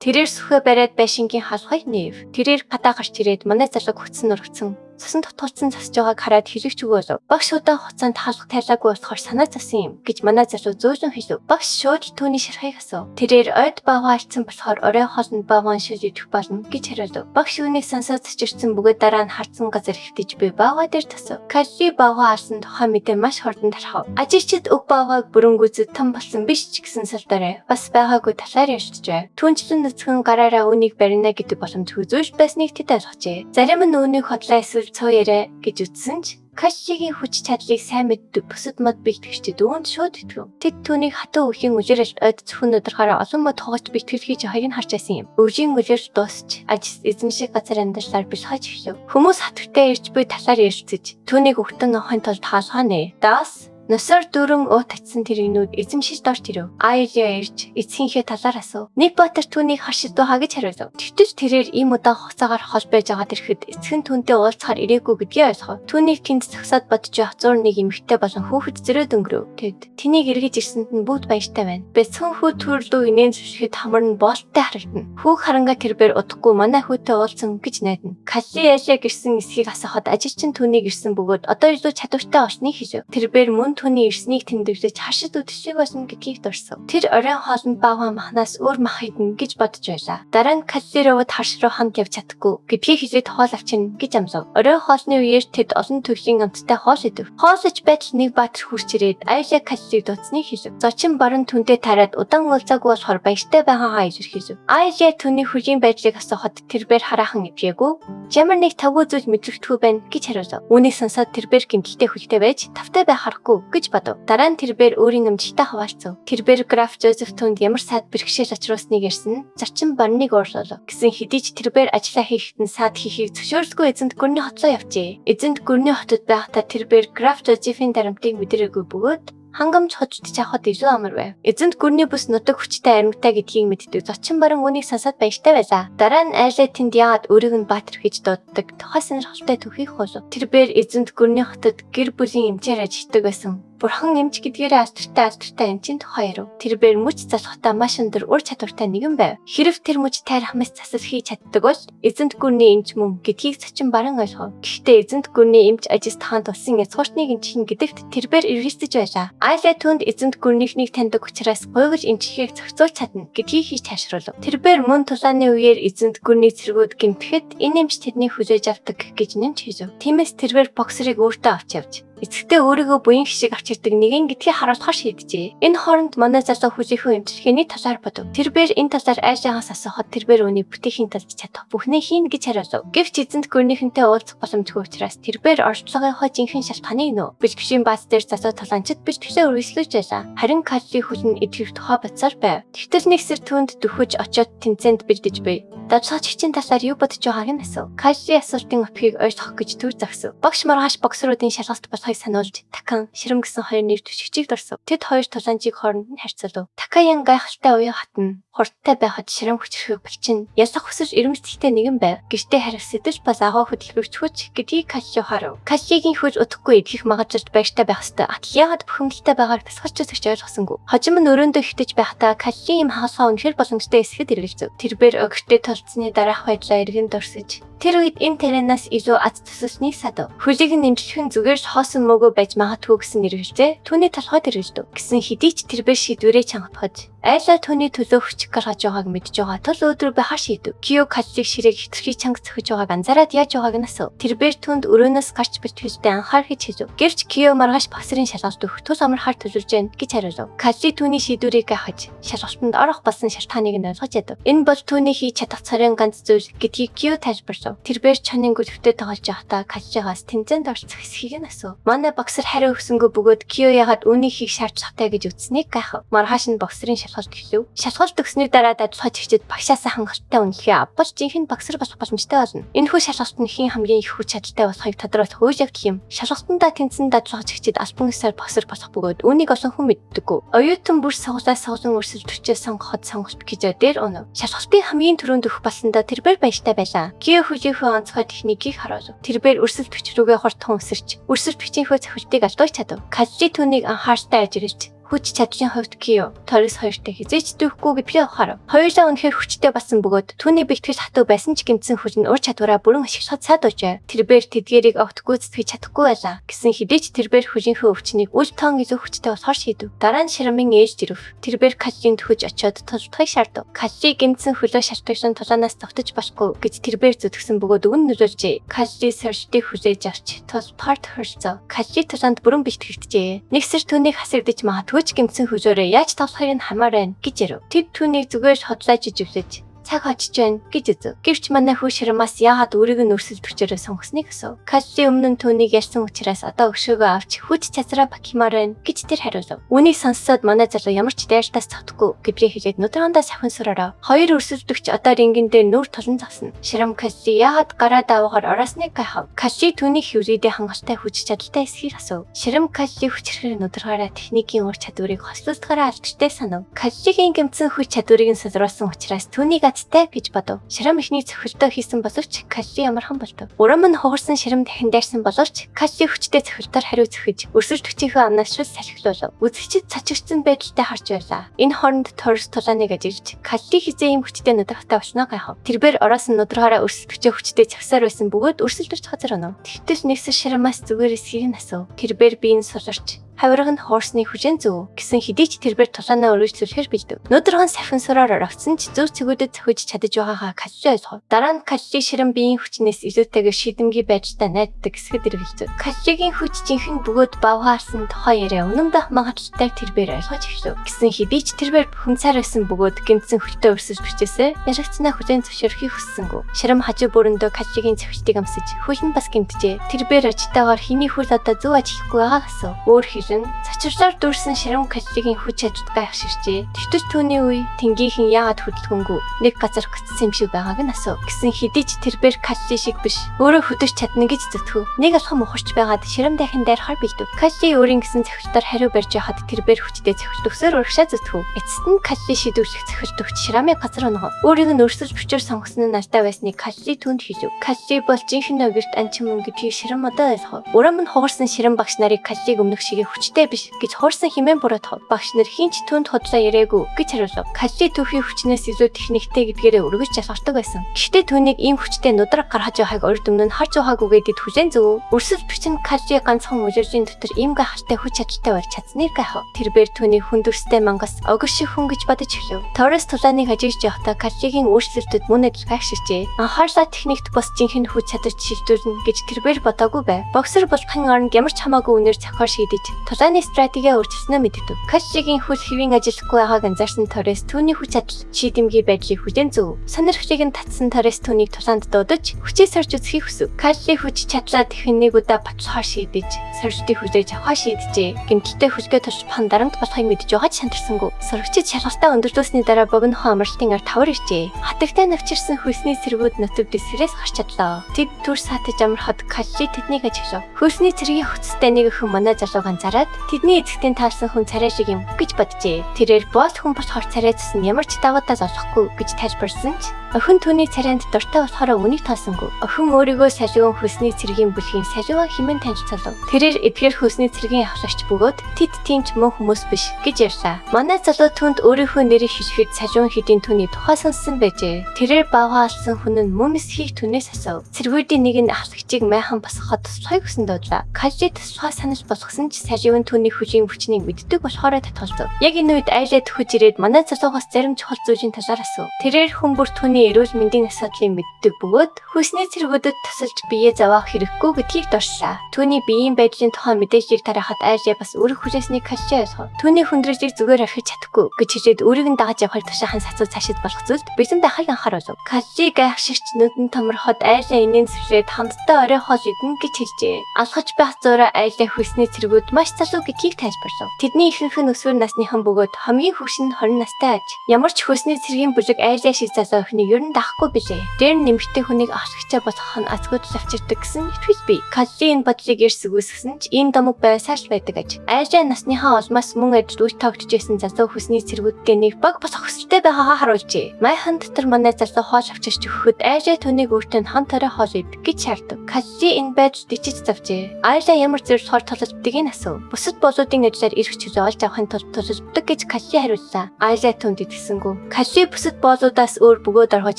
Тэрээр сүхэ бариад байшингийн халахыг нээв. Тэрээр гадаа гарч ирээд манай залууг хүчсэн нургацсан. Цасан тутгуулсан засж байгааг хараад хэлэгч өгөөлөө. Багш удаан хугацаанд хаалга тайлаагүй болохоор санаа зовсон юм гэж манай залуу зөөлөн хэлв. Багш шууд түүний шархыг асуув. Тэрээр ойд баагаа альцсан болохоор орой хоолнд баагаан шил идэх болно гэж хариулв. Багш үүнийг сонсоод цэцэрсэн бөгөөд дараа нь хардсан газар хэвтэж буй баагаа дээр тасав. Калли баагаа алсан тухай мэдээ маш хурдан тархав. Ажигчид өг баагааг бүрэн гүйцэд том болсон биш ч гэсэн салдараа бас байгаагүй талаар ярьжээ. Түүнчлэн нүцгэн гараараа үүнийг барина гэдэг боломж хүзүүж байсныг тэд ойлгожээ. Зарим нь үүнийг хотлоо эсвэл цоо яриа гэж үзсэн ч Кашигийн хүч чадлыг сайн мэддэг бусад мод бэлтгэгчид үүнд шууд итгэв. Тэд түүнийг хатуу үеийн үлээрэлт ойд зөвхөн өдрөөр олон мод хугаж бэлтгэл хийж хоёрыг харж байсан юм. Өвжийн үлээр дуусч эзэн шиг газар амьдарсаар бэлхэж эхлэв. Хүмүүс хатвартай ирж буй талаар ярилцаж түүнийг өгтөн авахын тулд хаалгаа нэ. Даас Носоор дөрөн уут татсан тэрэгнүүд эзэмшиж дорж ирэв. Айлиа ирж эцгийнхээ талаар асуув. Никбатар түүнийг харшид байгаа гэж хариулв. Тэгтэл тэрээр ийм удаан хугацаагаар хол байж байгаа тэрхэд эцэг нь түүнтэй уулзахаар ирээгүй гэдгийг ойлгов. Түүнийг тэнд зогсоод бодож явцуур нэг эмэгтэй болон хүүхэд зөрөөд өнгөрөв. Тэд тэнийг эргэж ирсэнд нь бүгд баяртай байна. Бэцхэн хүү төрлөө инээн зүшгэд хамар нь боолттой харагдана. Хүүг харанга тэрбээр удахгүй манай хүүтэй уулзсан гэж найдана. Калли яшаа гэрсэн эсхийг асуухад ажил чинь түүнийг ирсэн бөгөөд одоо илүү чадвартай болсныг хэлв. Тэрбээр мөн түүний ирснийг тэмдэглэж хашид үдшиг болсон гэдгийг дурсав. Тэр оройн хоолнд баагаан махнаас өөр мах идэнэ гэж бодож байлаа. Дараа нь Калли руу харш руу хамт явж чадахгүй гэдгийг хэлээд хоол авчина гэж амлав. Оройн хоолны үеэр тэд олон төрлийн амттай хоол идэв. Хоолж байтал нэг баатар хурч ирээд Айлиа Каллиг дуудсныг хэлв. Зочин баран түнтэй тараад удаан уулзаагүй болохоор баяртай байгаагаа илэрхийлв. Айлиа түүний хөлийн байдлыг асуухад тэрбээр хараахан ивгээгүй. Ямар нэг тавгүй зүйл мэдрэгдэхүй байна гэж хариулв. Үүнийг сонсоод тэрбээр гэмтэлтэй хүлтэй байж тавтай байх харахгүй гэж бодов. Дараа нь тэрбээр өөрийн амжилтаа хаваалцав. Тэрбээр граф Жозеф түнд ямар саад бэрхшээл очруулсныг ярьсан зарчим барныг уурлав. Гэсэн хэдий ч тэрбээр ажиллаа хийхэд нь саад хийхийг зөвшөөрөлгүй эзэнт гүрний хотлоо явжээ. Эзэнт гүрний хотод байхдаа тэрбээр граф Жозефийн дарамтыг мэдэрээгүй бөгөөд хангамж хожигдож авахд илүү амар байв. Эзэнт гүрний бүс нутаг хүчтэй аримтай гэдгийг мэддэг. Зочин баран үүнийг сонсоод баяртай байлаа. Дараа нь Айлиа тэнд яагаад өөрийг нь баатар хийж дууддаг тухай сонирхолтой түүхийг хуулав. Тэрбээр эзэнт гүрний хотод гэр бүлийн эмчээр ажилладаг байсан. Бурхан эмч гэдгээрээ алтартай эмчийн тухай ярив. Тэрбээр мөч залхахтаа маш өндөр ур чадвартай нэгэн байв. Хэрв тэр мөч тайрах мэс засал хийж чаддаг бол эзэнт гүрний эмч мөн гэдгийг зочин баран ойлгов. Гэхдээ эзэнт гүрний эмч ажис таанд болсон язгууртныг эмчхийн гэдэгт тэрбээр эргэлзэж байлаа. Айлиа түнд эзэнт гүрнийхнийг таньдаг учраас гуйгаж эмчхийг зохицуулж чадна гэдгийг хийж тайшруулв. Тэрбээр мөн тулааны үеэр эзэнт гүрний цэргүүд гэмтэхэд энэ эмч тэдний хүлээж авдаг гэж нэмж хэлв. Тиймээс тэрбээр боксерыг өөртөө авч явж эцэгтэй өөрийгөө буян хишиг авч ирдэг нэгэн гэдгийг харуулахаар шийджээ. Энэ хооронд манай залуу хүлээхүй эмчилгээний талаар бодов. Тэрбээр энэ талаар Айлиагаас асуухад тэрбээр үүнийг бүтээхийн тулд чадах бүхнээ хийн гэж хариулв. Гэвч эзэнт гүрнийхэнтэй уулзах боломжгүй учраас тэрбээр орчлогынхоо жинхэнэ шалтгааныг нөө. Бэлтгэвчийн бааз дээр залуу талаанчид бэлтгэлээ үргэлжлүүлж байлаа. Харин Калли хүлэн идэвх тухай бодсоор байв. Тэгтэл нэг сэр түүнд дөхөж очиод тэнцээнд бэлдэж буй. Давчлагчдын талаар юу бодож байгааг нь асуув. Калли асуултын өтгийг ойлгох гэж төр зогсов. Багш маргааш боксеруудын шалгалт сануулж Такан Ширам гэсэн хоёр нэр төшигчийг дурсав. Тэд хоёр тулаанчийг хооронд нь харьцуулав. Такаян гайхалтай уян хатан хурдтай байхад Ширам хүчрхэг булчин ялах хүсэж ирэмцэлтэй нэгэн байв. Гэртээ харих сэтэл бас агуу хөдөлгөгч хүч гэдгийг Калли харав. Каллигийн хүч удахгүй идэх магадлалд баяртай байх ёстой. Атал яагаад бухимдалтай байгааг тасгалж үзэж ойлгосонгүй. Хожим нь өрөөндөө хитэж байхдаа Калли им хаалгаа үнэхэр боломжтой эсэхэд эргэлзэв. Тэрбээр өгтөд толцсны дараах байдлаа эргэн дурсаж тэр үед энэ тарианаас илүү аз төсөлснийг садав. Хөлийг нь нэмжлэх нь зүгээр хоосон мөөгөө байж магадгүй гэсэн нэрвэлжээ. Түүний толгойд эргэлдэв. Гэсэн хэдий ч тэрбээр шийдвэрээ чангахад Айлиа түүний төлөө хүч гаргаж байгааг мэдж байгаа тул өдөр байхаар шийдэв. Кио Каллиг ширээг хитрхи чанга цохиж байгааг анзаараад яаж байгааг нь асуув. Тэрбээр түнд өрөөнөөс гарч бэлтгэлтэй анхаар хийж хэлв. Гэвч Кио маргааш босрын шалгалт өгөх тус амархаар төлөвлөж байна гэж хариулв. Калли түүний шийдвэрийг гайхаж шалгалтанд орох болсон шалтгааныг нь ойлгож ядав. Энэ бол түүний хийж чадах цорын ганц зүйл гэдгийг Кио тайлбарлав. Тэрбээр чонын гүлвтэй тоглож байхдаа Каллигаас тэнцээнд орцох эсхийг нь асуув. Манай боксер хариу өгсөнгөө бөгөөд Кио яагаад үүнийг хийх шаардлагатай гэж үзснийг гайхав. Маргааш нь боксерын шалгалт эхлэв. Шалгалт өгсөний дараа дадлагч хичээд багшаасаа хангалттай үнэлгээ авбал жинхэнэ боксер болох боломжтой болно. Энэхүү шалгалт нь хэн хамгийн их хүч чадалтай болохыг тодруулах үйл явдал юм. Шалгалтандаа тэнцэн дадлагч хичээд албан ёсоор боксер болох бөгөөд үүнийг олон хүн мэддэггүй. Оюутан бүр соглоос соглон өрсөлд төрчөө сонгоход сонголт гэж дээр өнөв. Шалгалтын хамгийн түрүүнд өгөх болсондоо тэрбээр баяртай байлаа. Кио хүлээхүй онцгой техникийг харуулв. Тэрбээр өрсөлд төч рүүгээ хурдхан өсөрч өрсөлд бичийнхөө цохилтыг алдуулж чадав. Калли түүнийг анхааралтай ажиглаж хүч чадлын хувьд Кио Торис хоёртой хизээч дүүхгүй гэдгээ ухаар. Хоёулаа үнэхээр хүчтэй басан бөгөөд түүний бэлтгэж хатуу байсан ч гэмтсэн хүч нь ур чадвараа бүрэн ашиглахад сайдуужээ. Тэрбээр тэдгээрийг огт гүйцэтгэж чадахгүй байлаа. Гэсэн хэдий ч тэрбээр хүжинхээ өвчнийг үл тоон илүү хүчтэй болохоор шийдэв. Дараа нь Ширамын ээж Жирв тэрбээр Каллиг төхөж очиод тулдахыг шаардав. Каллиг гэмтсэн хөлөө шалтгаалсан тулаанаас тогтож болохгүй гэж тэрбээр зүтгсэн бөгөөд өгн нөлөөлжээ. Каллиг соржтыг хүлээж авч тулдахаар тохиролцоо. Каллиг тулаанд бүрэн бэлтгэгдэжээ. Нэгсэр түүнийг хасагдаж магадгүй ч гэмтсэн хөлөөрөө яаж тоглохыг нь хамаар байна гэж ярив. Тэд түүнийг зүгээр хотлоож иживлэж цаг очиж байна гэж үзв. Гэвч манай хүү Ширамаас яагаад өөрийг нь өрсөлд хүчээрээ сонгосныг асуув. Калли өмнө нь түүнийг ярьсан учраас одоо өшөөгөө авч хүч чадраа бахимаар байна гэж тэр хариулв. Үүнийг сонссоод манай залуу ямар ч дайртаас цавдахгүй гэдрээ хэлээд нүдрандаа сахин сураараа хоёр өрсөлдөгч одоо рингэн дээр нүүр тулан завсна. Ширам Калли яагаад гараа даваагаар оросныг гайхав. Калли түүний хөврийдээ хангалттай хүч чадалтай эсхийг асуув. Ширам Калли хүчрхэр нүдргаараа техникийн ур чадварыг хослуулахаараа алдчихтай санав. Каллигийн гэмтсэн хүч чадварыг нь сулруулсан учраас түүнийг гэж бодов. Ширам ихний цохилтоо хийсэн боловч Калли ямархан болтов. Урам нь хугарсан Ширам дахин дайрсан боловч Калли хүчтэй цохилтоор хариу зөхөж өрсөлдөгчийнхөө амнаас шүл салхилуулав. Үзэгчид цачигдсан байдалтай харж байлаа. Энэ хооронд Торис тулааныг ажиглаж Калли хизээ юм хүчтэй нудрахтай болсноо гайхав. Тэрбээр ороосон нудраараа өрсөлдөгчөө хүчтэй завсаар байсан бөгөөд өрсөлдөрч газар онов. Тэгтэл нэгсэр Ширамаас зүгээр эсхийг нь асуув. Тэрбээр биеийн суларч хавирга нь хоорсны хүжэн зөв гэсэн хэдий ч тэрбээр тулаанаа өргөжлүүлэхээр бэлдэв. Нүдргэн сахин сураар орогдсон ч зөв цэгүүдэд цохиж чадаж байгаагаа Калли ойлгов. Дараа нь Калли Ширам биеийн хүчнээс илүүтэйгээр шийдэмгий байдлаа найддаг гэсгэд эргэлзэв. Каллигийн хүч жинхэнэ бөгөөд бавхаарсан тухай яриа үнэндээ магадaltaйг тэрбээр ойлгож эхлэв. Гэсэн хэдий ч тэрбээр бүхэмцаар байсан бөгөөд гэмтсэн хүчтэй өрсөлдөгчөөсөө яригцнаа хүлэн зөвшөөрөхийг хүссэнгүй. Ширам хажуу бүрөндөө Каллигийн цохилтыг амсаж хөл нь бас гэмтжээ. Тэрбээр очтойгоор хийний хөл одоо зөв ажиллахгүй байгаа гэсэн. Өөр цачирлаар дүүрсэн Ширам Каллигийн хүч чадварт гайхширчээ. Тэгтэл түүний үе тэнгийнхэн яагаад хөдөлгөнгүү нэг газар гүцсэн юм шиг байгааг нь асуув. Гэсэн хэдий ч тэрбээр Калли шиг биш өөрөө хөдөж чадна гэж зүтгэв. Нэг алхам ухарч байгаад Ширам дахин дайрахаар бэлдэв. Калли өөрийн гэсэн цохилтоор хариу барьж яхад тэрбээр хүчтэй цохилтөгсөөр урагшаа зүтгэв. Эцэст нь Калли шийдвэрлэх цохилтөгч Ширамын газар онгов. Өөрийг нь өрсөлдөж хүчээр сонгосон нь нартай байсныг Калли түүнд хэлв. Калли бол жинхэнэ огирт анчин мөн гэдгийг Ширам одоо ойлгов. Урам нь хугарсан Ширам багш нарыг Каллиг өмнөх шиг хүчтэй биш гэж хорсон хэмээн буруутгав. Багш нар хинч түнд хотлоо яриаггүй гэж хариулв. Калли түүхийн хүчнээс илүү техниктэй гэдгээрээ өргөж жалгардаг байсан. Гэхдээ түүнийг ийм хүчтэй нудраг гаргаж байгааг орд өмнө нь харж байгаагүйгээд хүлээн зөв. Өрсөлдөгч нь Калли ганцхан үлржийн дотор ийм гайхалтай хүч чадалтай болж чадсныг гайхав. Тэрбээр түүний хүндүрстэй мангас огир шиг хүн гэж бодож эхлэв. Торис тулааныг ажиглаж явахдаа Каллигийн өөрчлөлтөд мөн адил гайхширчээ. Анхаарлаа техникт бос жинхэнэ хүч чадварт шилжүүлнэ гэж тэрбээр бодоогүй байв. Боксер болохын оронд ямар ч хамаагүй үнээр цохоор шийдэж тулааны стратеги өөрчилснөө мэддэг. Каллигийн хөл хэвийн ажиллахгүй байгааг анзаарсан Торис түүний хүч чадал шийдэмгий байдлыг хүлээн зөв. Сонирхлыг нь татсан Торис түүнийг тулаанд дуудаж хүчээ сорж үзхийг хүсв. Калли хүч чадлаа дахин нэг удаа батлахаар шийдэж соржтыг хүлээж авахаа шийджээ. Гэмтэлтэй хүчгээ тушбахан дарамт болохыг мэдж байгаа ч шантарсангүй. Сорогчид шалгалтаа өндөрлөөсний дараа богинохон амралтын ар тавар иржээ. Хатагтай навчирсан хөлсний цэргүүд нутаг дэсгэрээс гарч чадлаа. Тэд түр саатаж амархад Калли тэднийг ажиглав. Хөлсний цэргийн хөцтэй нэг өхөн манай залууг анзаараад тэдний эцэгтэн таалсан хүн царай шиг юм гэж боджээ. Тэрээр бос хүн болохоор царай цэс нь ямар ч даваатаас олохгүй гэж тайлбарсан ч охин түүний царайнд дуртай болохоор үнийг таасангүй. Охин өөрийгөө салиун хөлсний цэргийн бүлгийн салиун хэмээн танилцуулав. Тэрээр эдгээр хөлсний цэргийн авлагч бөгөөд тэд тиймч мөн хүмүүс биш гэж ярьлаа. Манай залуу түнд өөрийнхөө нэрийг хэлэхэд салиун хэдийн түүний тухай сонссон байжээ. Тэрээр бавгаа алсан хүн нь мөн эсхийг түнээс асуув. Цэргүүдийн нэг нь авлагчийг майхан басгахад туслахыг хүсэн дуудлаа. Калли туслахаа санаж болгосон ч салиун түүний хүлийн хүчнийг мэддэг болохоор татгалзав. Яг энэ үед айлаа төхөж ирээд манай залуугаас зарим чухал зүйлийн талаар асуув. Тэрээр хүн бүр түүний эрүүл мэндийн асуудлыг мэддэг бөгөөд хөлсний цэргүүдэд тусалж биеэ зовоох хэрэггүй гэдгийг дуршлаа. Түүний биеийн байдлын тухай мэдээллийг тарахад айлаа бас өөрөг хүлээснийг Калли ойлгов. Түүний хүндрэлийг зүгээр орхиж чадахгүй гэж хэлээд өөрийг нь дагаж явахыг тушаахан сацуу цаашид болох зүйлд бэлэн байхыг анхааруулв. Калли гайхшигч нүдэн томорхоод айлаа инээн сүрээд хамтдаа орой хоол идэнэ гэж хэлжээ. Алхаж байх зураа айлаа хөлсний цэргүүд маш залуу гэдгийг тайлбарлав. Тэдний ихэнх нь өсвөр насныхан бөгөөд хамгийн хөвш нь 20 настай аж. Ямар ч хөлсний цэргийн бүлэг айлаа шиг залуу охиныг ер нь даахгүй бишээ. Дээр нэмэгтэй хүнийг ахлагчаа болгох нь азгууд авчирдаг гэсэн итгэж би. Калли энэ бодлыг эрсгүүлсэн ч энэ домог байсааш байдаг аж. Айжаа насныхаа олмоос мөн ажил үйл тогтжсэн залуу хүсний цэргүүдтэй нэг баг босох хүсэлтэй байгаагаа харуулжээ. Майхан дотор манай залуу хоол авчирч өгөхөд айжаа түүнийг өөртөө хон торой хоол идэх гэж шаардав. Калли энэ байж дичиж завжээ. Айжаа ямар зэрэг сор толждгийг асуув. Бусад болоодын ажлаар эрх чөлөө олж авахын тулд толжддаг гэж Калли хариуллаа. Айжаа түнд итгэсэнгүү. Калли бусад болоодаас өөр бөгөөд оргож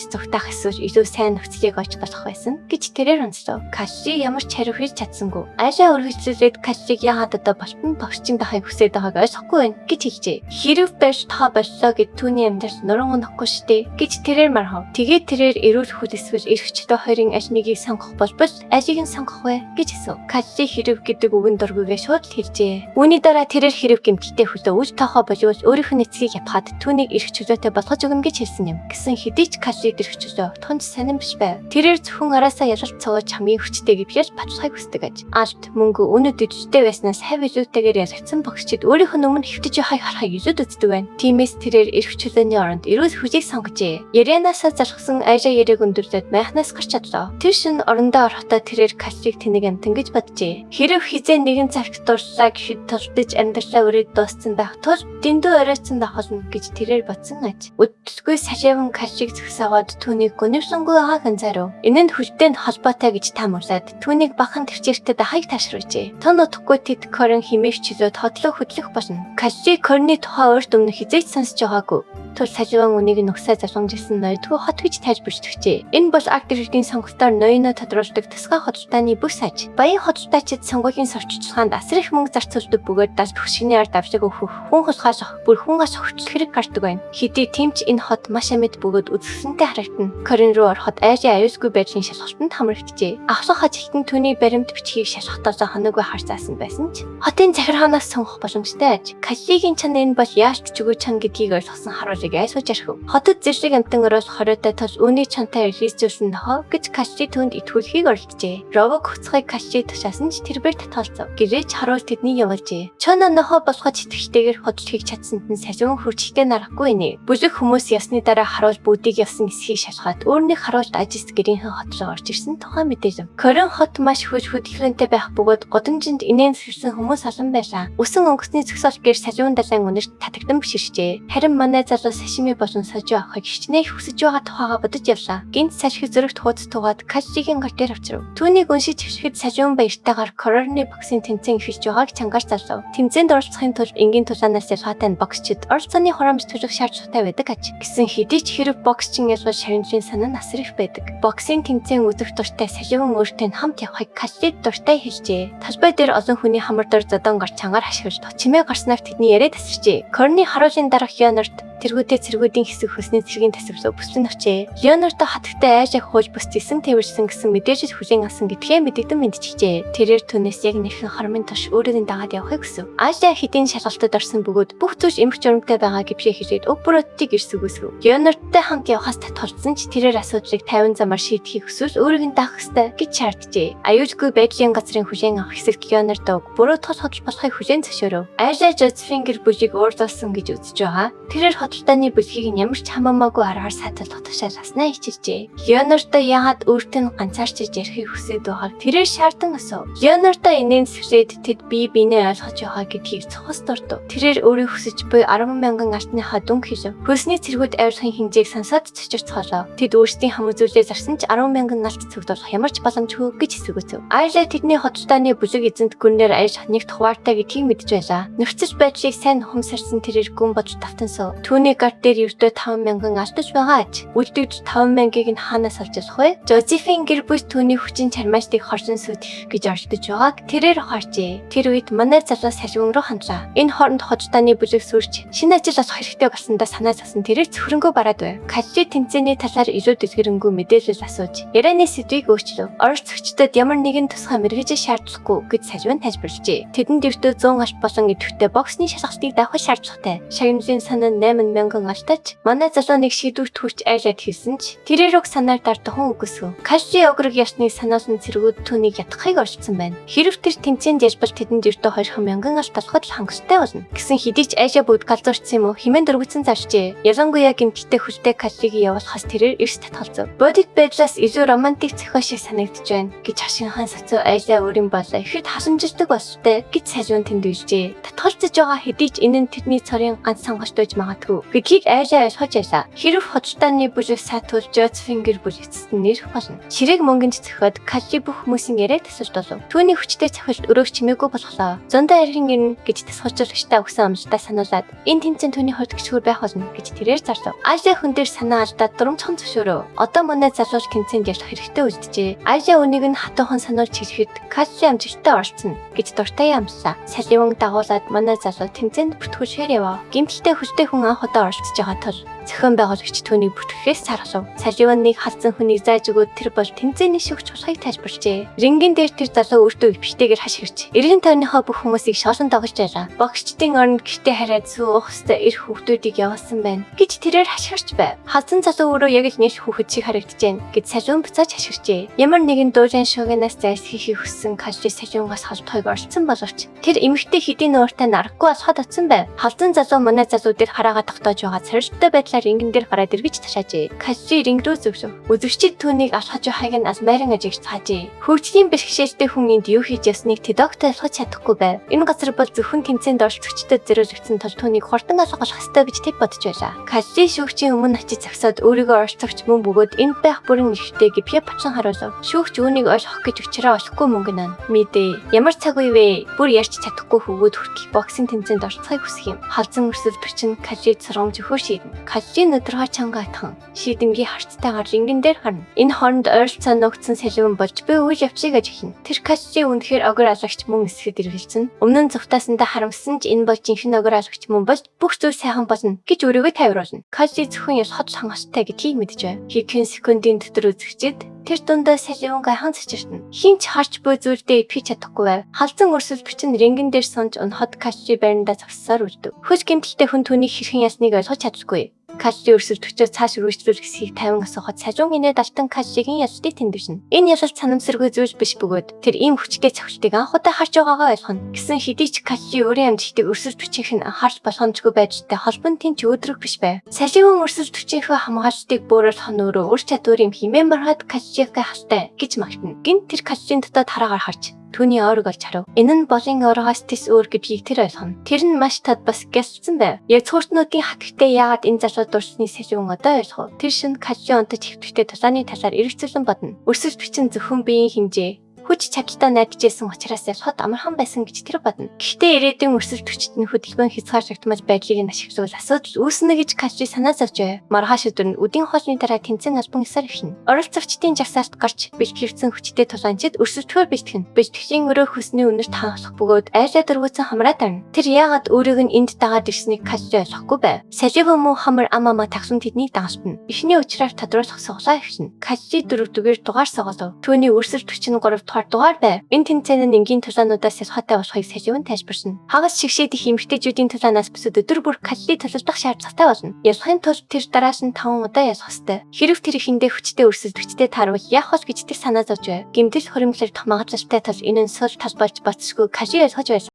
зүгтах эсвэл илүү сайн нөхцөлийг олж болох байсан гэж тэрээр онцлоо. Калли ямар ч хариу хийж чадсангүй. Айжаа өргөжлөлээд Каллиг яагаад одоо болтон тогшчин дахыг хүсээд байгааг ойлгохгүй байна гэж хэлжээ. Хэрв байж тоо боллоо гэд түүний амьдрал нуран унахгүй штэ гэж тэрээр мархав. Тэгээд тэрээр эрүүл хөл эсвэл эрх чөлөө хоёрын аль нэгийг сонгох болбол алийг нь сонгох вэ гэж асуув. Калли хэрв гэдэг үгэн дургүйгээ шууд хэлжээ. Үүний дараа тэрээр хэрв гэмтэлтэй хөлөө үж тоохоо болвол өөрийнх нь эцгийг япхаад түүнийг эрх чөлөөтэй болгож өгнө гэж хэлсэн юм. Гэсэн хэдий ч Каллиг эрх чөлөө тунц сонирн биш байв. Тэрээр зөвхөн араасаа ялалт цогож хамгийн хүчтэй гэдгээр баталгааг хүсдэг аж. Алт мөнгө өнөд дэвжтэй байснаас хав илүүтэйгээр ялагдсан багчид өөрийнх нь өмнө хэвтэж явахыг харахыг илүүд үздэг байна. Тиймээс тэрээр эрх чөлөөний оронд эрүүл хүчийг сонгожээ. Ярианаасаа залхсан Айжаа яриаг өндөрлөд майхнаас гарч чадлаа. Тэр шин орондоо орохдоо тэрээр Каллиг тэнэг амтан гэж боджээ. Хэрэг хизээ нэгэн цагт дурлаа гэхэд турдаж амьдралаа өрөөд дууссан байх тул дэндүү оройцсон дахолно гэж тэрээр бодсон аж. Өдөлгүй сашааван Каллиг зөксөөгөөд түүнийг гонивсонгүй байгааг анзаарав. Энэ нь хүлтэнд холбоотой гэж таамаглаад түүнийг бахан төвчээртэй дахыг таашруулжээ. Тон утгагүй тэд Корн химээч чөлөөд хотлоо хөдлөх болно. Калли Корны тухай өөрт өмнө хизээч сонсож байгаагүй. Түр саживан үнийг нөхсөө залгамжсэн ноёдгүй хот гэж тайлбарлажээ. Энэ бол арт иргэдийн сонголтоор ноёноо тодруулдаг тусгай хөдөлтааны бүс аж. Баян хөдөлтаачид сонгуулийн сурталчилгаанд асар их мөнгө зарцуулдаг бөгөөд дас төгшгийн ард авшиг өгөх хүн хулгайлах бүр хүн ас хөвчлөх хэрэг гардаг байна. Хэдий тэмч энэ хот маш амьд бөгөөд үзэсгэлэнтэй харагдана. Корн руу ороход Айжаа аюулгүй байдлын шалгалтанд хамрагджээ. Авсах ажилтан түүний баримт бичгийг шалгахтаа хоноггүй харцаасан байсан ч хотын захиргаанаас сонгох боломжтой аж. Каллигийн чанд энэ бол яаж чүгүү чан гэдгийг ойлгосон харуулыг айсууж архив. Хотод зэрлэг амтан ороос хориотой тул үүний чантай релизжүүлсэн нохоо гэж Калли түүнд итгүүлэхийг оролдожээ. Ровог хуцгыг Калли тушаасан ч тэрбээр татгалзав. Гэрээч харуул тэдний явуулжээ. Чона нохоо болгож итгэхтэйгээр хөдөлгөхийг чадсанд нь саживан хурцтай нарахгүй нэ. Бүлэг хүмүүс ясны дараа харуул бүгдийг явсан эсхийг шалгаад өөрний харуулт ажис гэрийнхэн хот руу орж ирсэн тухай мэдээлв. Корн хот маш хөдөлгөөнтэй байх бөгөөд годамжинд инээн сэрсэн хүмүүс олон байлаа. Үсэн өнгөсний зөксөл гэр саживан далайн үнэрт татагдан биширчээ. Харин манай залуу сашими болон сажуу авахыг хичнээн хүсэж байгаа тухайга бодож явлаа. Гинт сашиг зөрөгт хуудас тугаад Каллигийн гар дээр авчирв. Түүнийг уншиж хөвшгөд саживан баяртайгаар Корны боксийн тэмцээн эхэлж байгааг чангаар залуу. Тэмцээнд оролцохын тулд энгийн тулаанаас ялгаатай боксчид оролцооны хурамч төлөх шаардлагатай байдаг аж. Гэсэн хэдий ч хэрэг боксчин ялгал шаринжийн санаа нь асар их байдаг. Боксийн тэмцээн үзэх дуртай саживан өөртөө хамт явахыг Калли дуртай хэлжээ. Талбай дээр олон хүний хамар дор зодон гар чангаар хашгирч чимээ гарснаар тэдний яриа тасарчээ. Корны харуулын дараах Леонард тэргүүтээ цэргүүдийн хэсэг хөсний цэргийн тасварлаа бүслэн очээ. Леонардо хатагтай Айжааг хууж бүсдсэн тэрвэрсэн гэсэн мэдээж хүлээн авсан гэдгээ мэдэгдэн мэдчихжээ. Тэрээр түүнээс яг нэрхэн хормын туш өөрийн дагаад явахыг хүсв. Айжа хэдийн шалгалтад орсон бөгөөд бүх зүйл эмх журамтай байгаа гэвшээ хэлээд уг бүрөдтийг ирсгүүсгэв. Леонардтай хамт явахаас татгалзсан ч тэрээр асуудлыг 50 замаар шийдэхийг хүсвэл өөрийг нь даах ёстой гэж шаарджээ. Аюулгүй байдлын газрын хүлээн авах хэсэгт Леонардо бүрөө тос хөдөл болохыг хүлээн зөвшөөрөв. Айжа Жозефин гэр бүлийг уурлуулсан гэж үзэж байгаа. Тэрээр хөдөлтааны бүлгийг ямар ч хамаамаагүй аргаар сайталдах тушаал хаснаа хичээжээ. Леонардо яагаад өөртөө нь ганцаарч ярихыг хүсэж байгааг тэрээр шаардсан асуув. Леонардо инээн сэвлээд тэд бие биенээ ойлгож байгаа гэдгийг цохос дурдв. Тэрээр өөрийг хүсэж буй 10,000 алтныхаа дүнг хэлв. Хөлсний цэргүүд авирлахын хэмжээг сансаад цочирцголоо. Тэд өөрсдийн хам үзүүлээ зарсан ч 10,000 налт цогцолох ямар ч боломжгүй гэж хэсэгөөцөв. Айжа тэдний хөдөлтааны бүлэг эзэнт гүнээр аяж нэг тухваартай гэдгийг мэдж байлаа. Нөхцөл байдлыг сайн ухамсарсан тэрээр гүн бодж давтансав. Түүний гар дээр ердөө 5,000 алдаж байгаа аж. Үлдэгч 5,000-ыг нь хаанаас олж авах вэ? Жозефин гэр бүл түүний хүчин чармаачдыг хорсон сүдэх гэж оролдож байгааг тэрээр харжээ. Тэр үед манай залуу салвин руу хандлаа. Энэ хооронд хөдөлтааны бүлэг сүрч шинэ ажил олох хэрэгтэй болсондоо санаа зовсон тэрээр цөхрөнгөө бараад байв. Калли тэмцээний талаар илүү дэлгэрэнгүй мэдээлэл асууж ярианы сэдвийг өөрчлөв. Оролцогчдод ямар нэгэн тусгай мэргэжил шаардлагагүй гэж салвин тайлбарлажээ. Тэдэнд ердөө 100 аш болон идэвхтэй боксны шалгалтыг давах шаардлагатай. Шагналын санаа 8 мянган алдаж манай залууныг шийдвэрт хүрч айлаад хийсэн ч тэрээр уг санаар дардхан үгүйсв. Каши огрог ясны санаас нь цэргүүд түүнийг ятгахыг оролцсон байна. Хэрв тэр тэмцээнд ялбал тэдэнд ердөө 2 мянган алт талхад л хангалттай болно. Гэсэн хэдий ч Айжа бүгд галзуурсан юм уу хэмээн дөрвөлцөн зарчээ. Ялангуяа гэмтэлтэй хүлтэй Кашиг явуулахаас тэрээр эрс татгалзав. Бодит байдлаас илүү романтик зохиол шиг санагдаж байна гэж хашинхан сацуу Айжа өөрийн болоо ихэд хасамжирдаг болтой гэж сайжуун тэнд үйлжээ. Татгалзаж байгаа хэдий ч энэ нь тэрний цорын ганц сонгогч байж магадгүй. Гэхийг Айжа ойлгож байсан. Хэрв хоцтааны бүлэг саатуул Josephine-гэр бүлэгцэд нэрх болно. Ширээг мөнгөнд зөхиод Каши бүх хүмүүсийн яриа тасалж болов. Түүний хүчтэй цохилт өрөөг чимээгүй болохлоо. Зондоо архин гэрнэ гэж тасгалжуулагчтай өгсөн амжилтаа сануулад энэ тэмцээн түүний хувьд гүшүүр байх болно гэж тэрээр зарлав. Айжа хүн дээр санаа алдаад дурамчхан зөвшөөрөв. Одоо манай залууч тэмцээнд ялах хэрэгтэй үлджээ. Айжа үнийг нь хатуухан сануулж хэлэхэд Каши амжилттай орцсон гэж дуртай юмсаа. Саливан дагуулад манай залуу тэмцээнд бүртгүүлэхээр яваа. Гэмтэлтэй хүчтэй хүн анх удаа оролцож байгаа тул зохион байгуулагч түүнийг бүртгэхээс саргалав. Саливаныг халдсан хүнийг зааж өгөөд тэр бол тэмцээний шүгч болохыг тайлбарлжээ. Рингийн дээр тэр залуу өөртөө өвчтэйгээр хашгирч 90 тонныхоо бүх хүмүүсийг шоолон дагаж байлаа. Богчдын оронд гэртээ хараад сүү ухстай эрх хүүхдүүдийг явуулсан байна гэж тэрээр хашгирч байв. Халдсан залуу өөрөө яг л нэг хүүхэд шиг харагдажээ гэж салиун буцааж хашгирчээ. Ямар нэгэн дуурайн шуугинаас зайс хийхийг хүссэн Каши салиунгаас холдохыг оролцсон боловч тэр эмэгтэй хэдийн нууртай нарахгүй болоход атсан байв. Халдсан залуу манай залуу дээр хараагаа тогтоож байгаа царилттай байдлаар рингэн дээр гараад эргэж ташаажээ. Каши ринг рүү зөвшөв. Үзэгчид түүнийг алхаж байгааг нь азмайран ажигч цаажээ. Хөгжлийн бэрхшээлтэй хүн энд юу хийж ясныг тэдогт ойлгож чадахгүй байв. Энэ газар бол зөвхөн тэмцээнд оролцогчдод зориулагдсан тул түүнийг хурдан алгах ёстой гэж тэд бодож байлаа. Каши шүүгчийн өмнө очиж зогсоод өөрийгөө оролцогч мөн бөгөөд энд байх бүрэн нэртэй гэвь бацхан харуулв. Шүүгч үүнийг ойлгох гэж өчрөө олохгүй мөнгө нан. Мэдээ. Ямар цаг үе вэ? Бүр ярьж чадахгүй хөвгүүд хүртэл боксинг тэмцээнд оролцохыг хүсэх юм. Халзан өрсөд бичин Каши сургамж өгөө шийднэ. Каши өдрөө чанга атхан шийдэмгийн харцтайгаар рингэн дээр харна. Энэ хооронд ойролцоо нуугдсан салиун болж би үйл явцыг аж ихнэ. Тэр Каши үнэхээр огор алагч мөн эсэхэд иргэлцэн. Өмнө нь зүгтаасандаа харамссан ч энэ бол жинхэнэ огор алагч мөн бол бүх зүйл сайхан болно гэж өөрийгөө тайвруулна. Каши зөвхөн ялхад хангалттай гэдгийг мэдэж байв. Хэдхэн секундын дотор үзэгчид тэр дундаа салиун гайхан цочиртна. Хин ч харж буй зүйлдээ итгэж чадахгүй байв. Халзан өрсөлд бичин рингэн дээр сунж унахад Каши байрандаа зогссоор үлдэв. Хөс гэмтэлтэй хүн түүнийг хэрхэн ясныг ойлгож чаддаггүй. Каши өрсөлд төчөө цааш үргэлжлүүлэх хэсгийг тайван асуухад сажуун инээд алтан Кашигийн ялалтыг тэмдэвшнэ. Энэ ялалт санамсаргүй зүйл биш бөгөөд тэр ийм хүчтэй цогцолтыг анх удаа харж байгаагаа ойлгоно. Гэсэн хэдий ч Каши өөрийн амжилтыг өрсөлд төчийнх нь анхаарч болгоомжгүй байжтай холбон тэнч өөдрөг биш байв. Саливан өрсөлд төчийнхөө хамгаалалтыг бөөрөлх нөөрөө ур чадвар юм хэмээн барахад Кашигээ хастай гэж магтана. Гинт тэр Кашийн дотоод хараагаар харж түүний ойрог олж харав. Энэ нь болын ороогоос тис өөр гэдгийг тэр ойлгоно. Тэр нь маш тод бас гялцсан байв. Язгууртнуудын хатгтээ яагаад энэ залуу дурсны салиун одоо ойлгов. Тэр шин Каши онтод хэвтвэхтэй тулааны талаар эргэцүүлэн бодно. Өрсөлд бичин зөвхөн биеийн хэмжээ хүч чадaltaа найдажсэн учраас ялхад амархан байсан гэж тэр бодно. Гэхдээ ирээдүйн өрсөлд хүчит нь хөдөлгөөн хязгаарлагдмал байдлыг нь ашиглавал асуудал үүснэ гэж Каши санаа зовж байв. Маргааш өдөр нь үдийн хоолны дараа тэмцээн албан ёсоор эхэлнэ. Оролцогчдын жагсаалт гарч бэлтгэгдсэн хүчтэй тулаанчид өрсөлдөхөөр бэлтгэнэ. Бэлтгэхийн өрөө хөсний үнэрт хаанхлах бөгөөд айлаа дөрвөөцөн хамраа дарна. Тэр яагаад өөрийг нь энд дагаад ирснийг Каши ойлгохгүй байв. Саливан муу хамар амаа тагсан тэднийг дагалтна. Эхний учраар тодруулах суглаа эхэлнэ. Каши дөрөвдүгээр дугаар соголов. Түүний өрсөлд хүчин 3 дугаар байв. Энэ тэмцээн нь энгийн тулаануудаас ялхаатай болохыг саливан тайлбарсан. Хагас шигшээд их эмэгтэйчүүдийн тулаанаас бусад өдөр бүр Каши тусалдах шаардлагатай болно. Ялахын тулд тэр дарааш нь 5 удаа ялах ёстой. Хэрв тэр ихэндээ хүчтэй өрсөлд хүчтэй таарвал яах вэ гэж тэр санаа зовж байв. Гэмтэл хуримлагдах магадлалтай тул энэ нь сул тал болж боцсгүй Каши ойлгож байсан.